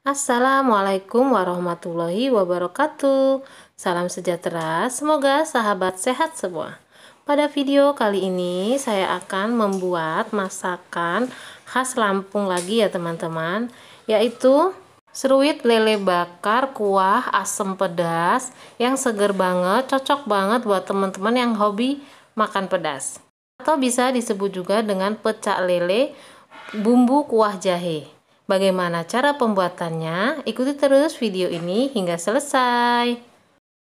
Assalamualaikum warahmatullahi wabarakatuh. Salam sejahtera, semoga sahabat sehat semua. Pada video kali ini saya akan membuat masakan khas Lampung lagi ya teman-teman, yaitu seruit lele bakar kuah asam pedas yang seger banget, cocok banget buat teman-teman yang hobi makan pedas. Atau bisa disebut juga dengan pecak lele bumbu kuah jahe. Bagaimana cara pembuatannya? Ikuti terus video ini hingga selesai.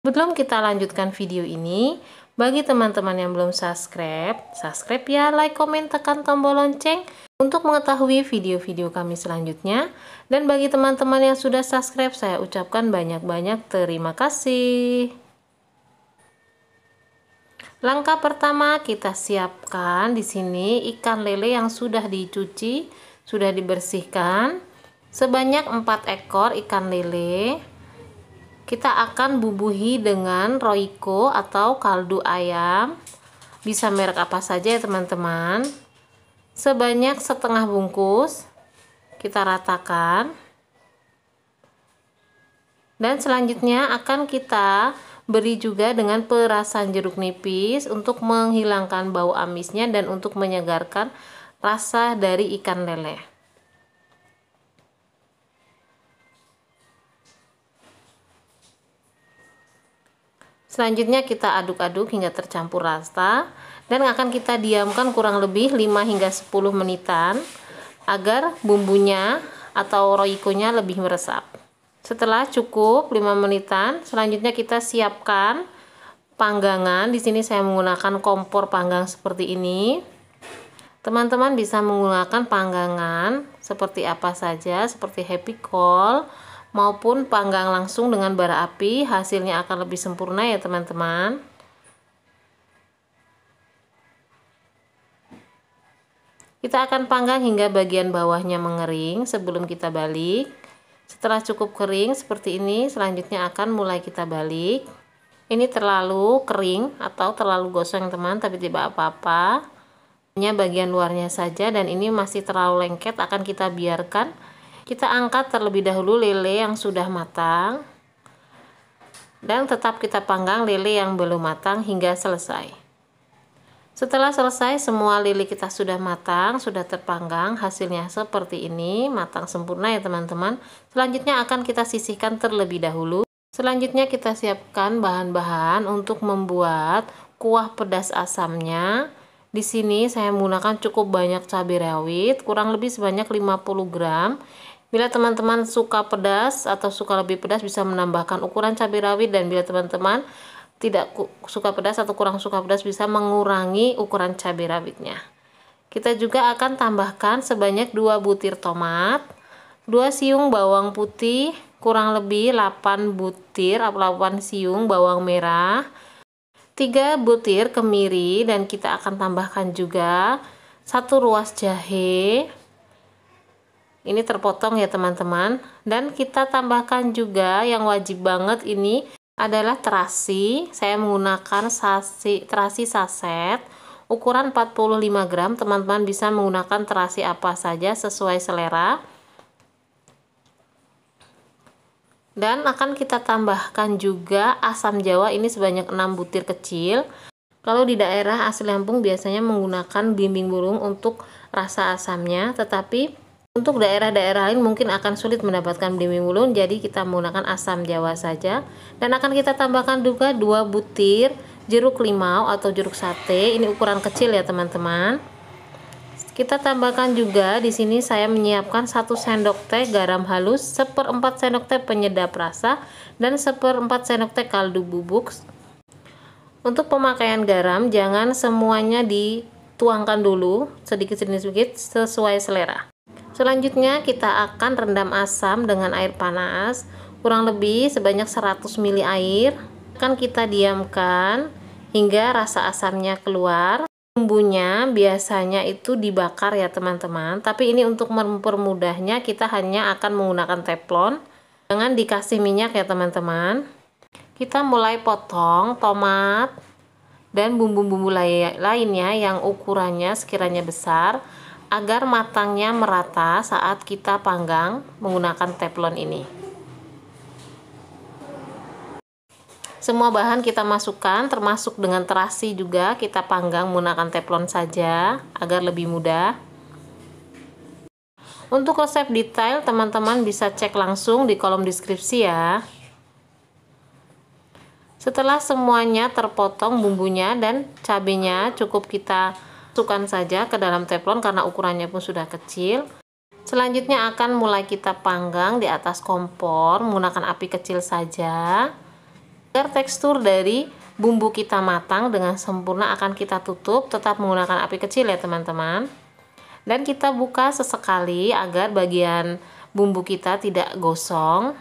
Sebelum kita lanjutkan video ini, bagi teman-teman yang belum subscribe, subscribe ya, like, komen, tekan tombol lonceng untuk mengetahui video-video kami selanjutnya. Dan bagi teman-teman yang sudah subscribe, saya ucapkan banyak-banyak terima kasih. Langkah pertama, kita siapkan di sini ikan lele yang sudah dicuci, sudah dibersihkan. Sebanyak 4 ekor ikan lele. Kita akan bubuhi dengan roiko atau kaldu ayam. Bisa merek apa saja ya teman-teman. Sebanyak setengah bungkus. Kita ratakan. Dan selanjutnya akan kita beri juga dengan perasan jeruk nipis untuk menghilangkan bau amisnya dan untuk menyegarkan rasa dari ikan lele. Selanjutnya kita aduk-aduk hingga tercampur rata dan akan kita diamkan kurang lebih 5 hingga 10 menitan agar bumbunya atau roikonya lebih meresap. Setelah cukup 5 menitan, selanjutnya kita siapkan panggangan. Di sini saya menggunakan kompor panggang seperti ini. Teman-teman bisa menggunakan panggangan seperti apa saja, seperti happy coal maupun panggang langsung dengan bara api, hasilnya akan lebih sempurna ya teman-teman. Kita akan panggang hingga bagian bawahnya mengering sebelum kita balik. Setelah cukup kering seperti ini, selanjutnya akan mulai kita balik. Ini terlalu kering atau terlalu gosong teman, tapi tidak apa-apa. Hanya bagian luarnya saja, dan ini masih terlalu lengket, akan kita biarkan. Kita angkat terlebih dahulu lele yang sudah matang. Dan tetap kita panggang lele yang belum matang hingga selesai. Setelah selesai semua lele kita sudah matang, sudah terpanggang, hasilnya seperti ini, matang sempurna ya teman-teman. Selanjutnya akan kita sisihkan terlebih dahulu. Selanjutnya kita siapkan bahan-bahan untuk membuat kuah pedas asamnya. Di sini saya menggunakan cukup banyak cabai rawit, kurang lebih sebanyak 50 gram. Bila teman-teman suka pedas atau suka lebih pedas, bisa menambahkan ukuran cabai rawit, dan bila teman-teman tidak suka pedas atau kurang suka pedas, bisa mengurangi ukuran cabai rawitnya. Kita juga akan tambahkan sebanyak 2 butir tomat, 2 siung bawang putih, kurang lebih 8 butir atau 8 siung bawang merah, 3 butir kemiri, dan kita akan tambahkan juga 1 ruas jahe. Ini terpotong ya teman-teman. Dan kita tambahkan juga yang wajib banget ini adalah terasi. Saya menggunakan terasi saset ukuran 45 gram. Teman-teman bisa menggunakan terasi apa saja sesuai selera. Dan akan kita tambahkan juga asam jawa, ini sebanyak 6 butir kecil. Kalau di daerah asli Lampung biasanya menggunakan belimbing burung untuk rasa asamnya, tetapi untuk daerah-daerah lain mungkin akan sulit mendapatkan belimbing bulung, jadi kita menggunakan asam jawa saja. Dan akan kita tambahkan juga 2 butir jeruk limau atau jeruk sate, ini ukuran kecil ya teman-teman. Kita tambahkan juga di sini saya menyiapkan 1 sendok teh garam halus, 1/4 sendok teh penyedap rasa, dan 1/4 sendok teh kaldu bubuk. Untuk pemakaian garam jangan semuanya dituangkan dulu, sedikit-sedikit sesuai selera. Selanjutnya kita akan rendam asam dengan air panas, kurang lebih sebanyak 100 ml air. Akan kita diamkan hingga rasa asamnya keluar. Bumbunya biasanya itu dibakar ya teman-teman, tapi ini untuk mempermudahnya kita hanya akan menggunakan teflon. Jangan dikasih minyak ya teman-teman. Kita mulai potong tomat dan bumbu-bumbu lainnya yang ukurannya sekiranya besar. agar matangnya merata saat kita panggang menggunakan teflon ini. Semua bahan kita masukkan, termasuk dengan terasi juga kita panggang menggunakan teflon saja agar lebih mudah. Untuk resep detail teman-teman bisa cek langsung di kolom deskripsi ya. Setelah semuanya terpotong bumbunya dan cabenya, cukup kita masukkan saja ke dalam teflon karena ukurannya pun sudah kecil. Selanjutnya akan mulai kita panggang di atas kompor menggunakan api kecil saja. Agar tekstur dari bumbu kita matang dengan sempurna akan kita tutup, tetap menggunakan api kecil ya teman-teman. Dan kita buka sesekali agar bagian bumbu kita tidak gosong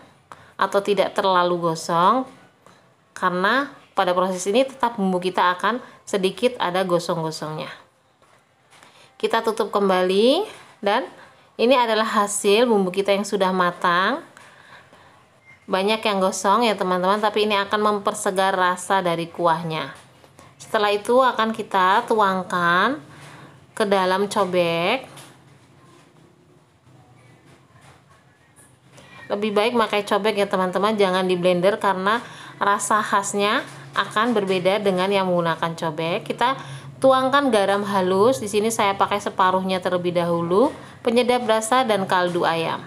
atau tidak terlalu gosong, karena pada proses ini tetap bumbu kita akan sedikit ada gosong-gosongnya. Kita tutup kembali dan ini adalah hasil bumbu kita yang sudah matang. Banyak yang gosong ya teman-teman, tapi ini akan mempersegar rasa dari kuahnya. Setelah itu akan kita tuangkan ke dalam cobek. Lebih baik pakai cobek ya teman-teman, jangan di blender karena rasa khasnya akan berbeda dengan yang menggunakan cobek. Kita tuangkan garam halus. Di sini saya pakai separuhnya terlebih dahulu, penyedap rasa dan kaldu ayam.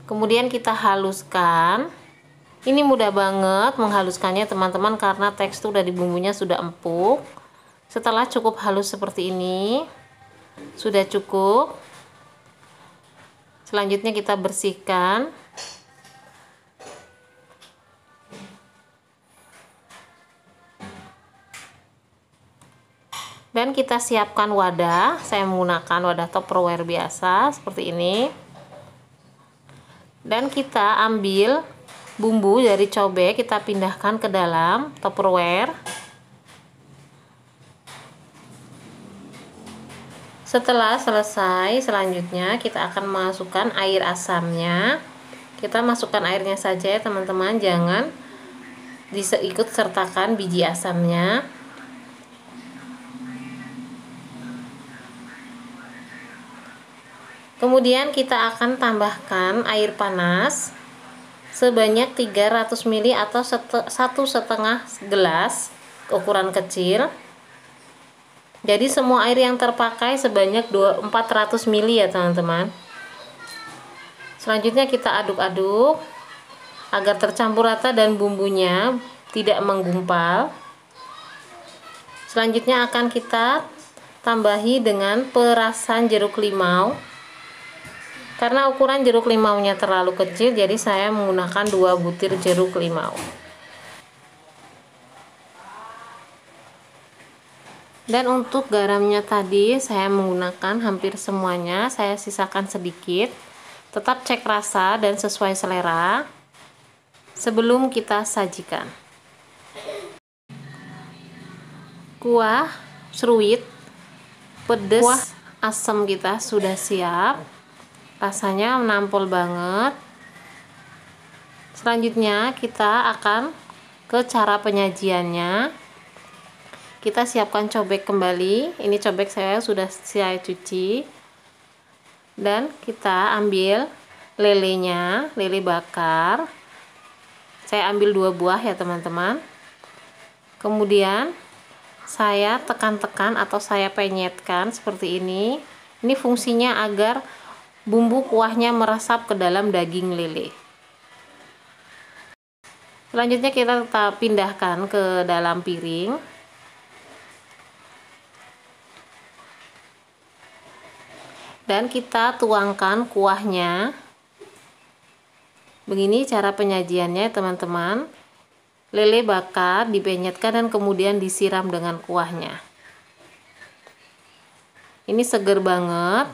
Kemudian kita haluskan. Ini mudah banget menghaluskannya teman-teman karena tekstur dari bumbunya sudah empuk. Setelah cukup halus seperti ini, sudah cukup. Selanjutnya kita bersihkan. Dan kita siapkan wadah. Saya menggunakan wadah Tupperware biasa seperti ini. Dan kita ambil bumbu dari cobek, kita pindahkan ke dalam Tupperware. Setelah selesai, selanjutnya kita akan masukkan air asamnya. Kita masukkan airnya saja ya teman-teman, jangan ikut sertakan biji asamnya. Kemudian kita akan tambahkan air panas sebanyak 300 ml atau 1,5 gelas ukuran kecil. Jadi semua air yang terpakai sebanyak 400 ml ya teman-teman. Selanjutnya kita aduk-aduk agar tercampur rata dan bumbunya tidak menggumpal. Selanjutnya akan kita tambahi dengan perasan jeruk limau. Karena ukuran jeruk limaunya terlalu kecil, jadi saya menggunakan 2 butir jeruk limau. Dan untuk garamnya tadi saya menggunakan hampir semuanya, saya sisakan sedikit. Tetap cek rasa dan sesuai selera sebelum kita sajikan. Kuah seruit pedas asam kita sudah siap. Rasanya menampol banget. Selanjutnya kita akan ke cara penyajiannya. Kita siapkan cobek kembali. Ini cobek saya sudah saya cuci. Dan kita ambil lelenya, lele bakar. Saya ambil 2 buah ya teman-teman. Kemudian saya tekan-tekan atau saya penyetkan seperti ini. Ini fungsinya agar bumbu kuahnya meresap ke dalam daging lele. Selanjutnya kita pindahkan ke dalam piring. Dan kita tuangkan kuahnya. Begini cara penyajiannya teman-teman. Lele bakar dipenyetkan dan kemudian disiram dengan kuahnya. Ini seger banget.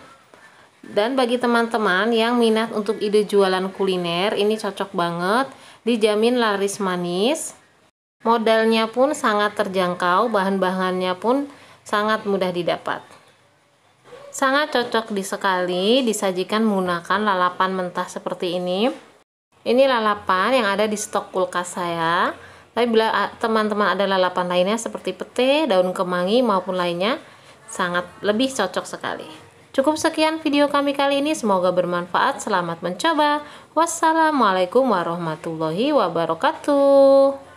Dan bagi teman-teman yang minat untuk ide jualan kuliner, ini cocok banget, dijamin laris manis. Modalnya pun sangat terjangkau, bahan-bahannya pun sangat mudah didapat. Sangat cocok sekali disajikan menggunakan lalapan mentah seperti ini. Ini lalapan yang ada di stok kulkas saya. Tapi bila teman-teman ada lalapan lainnya seperti pete, daun kemangi maupun lainnya, sangat lebih cocok sekali. Cukup sekian video kami kali ini, semoga bermanfaat. Selamat mencoba. Wassalamualaikum warahmatullahi wabarakatuh.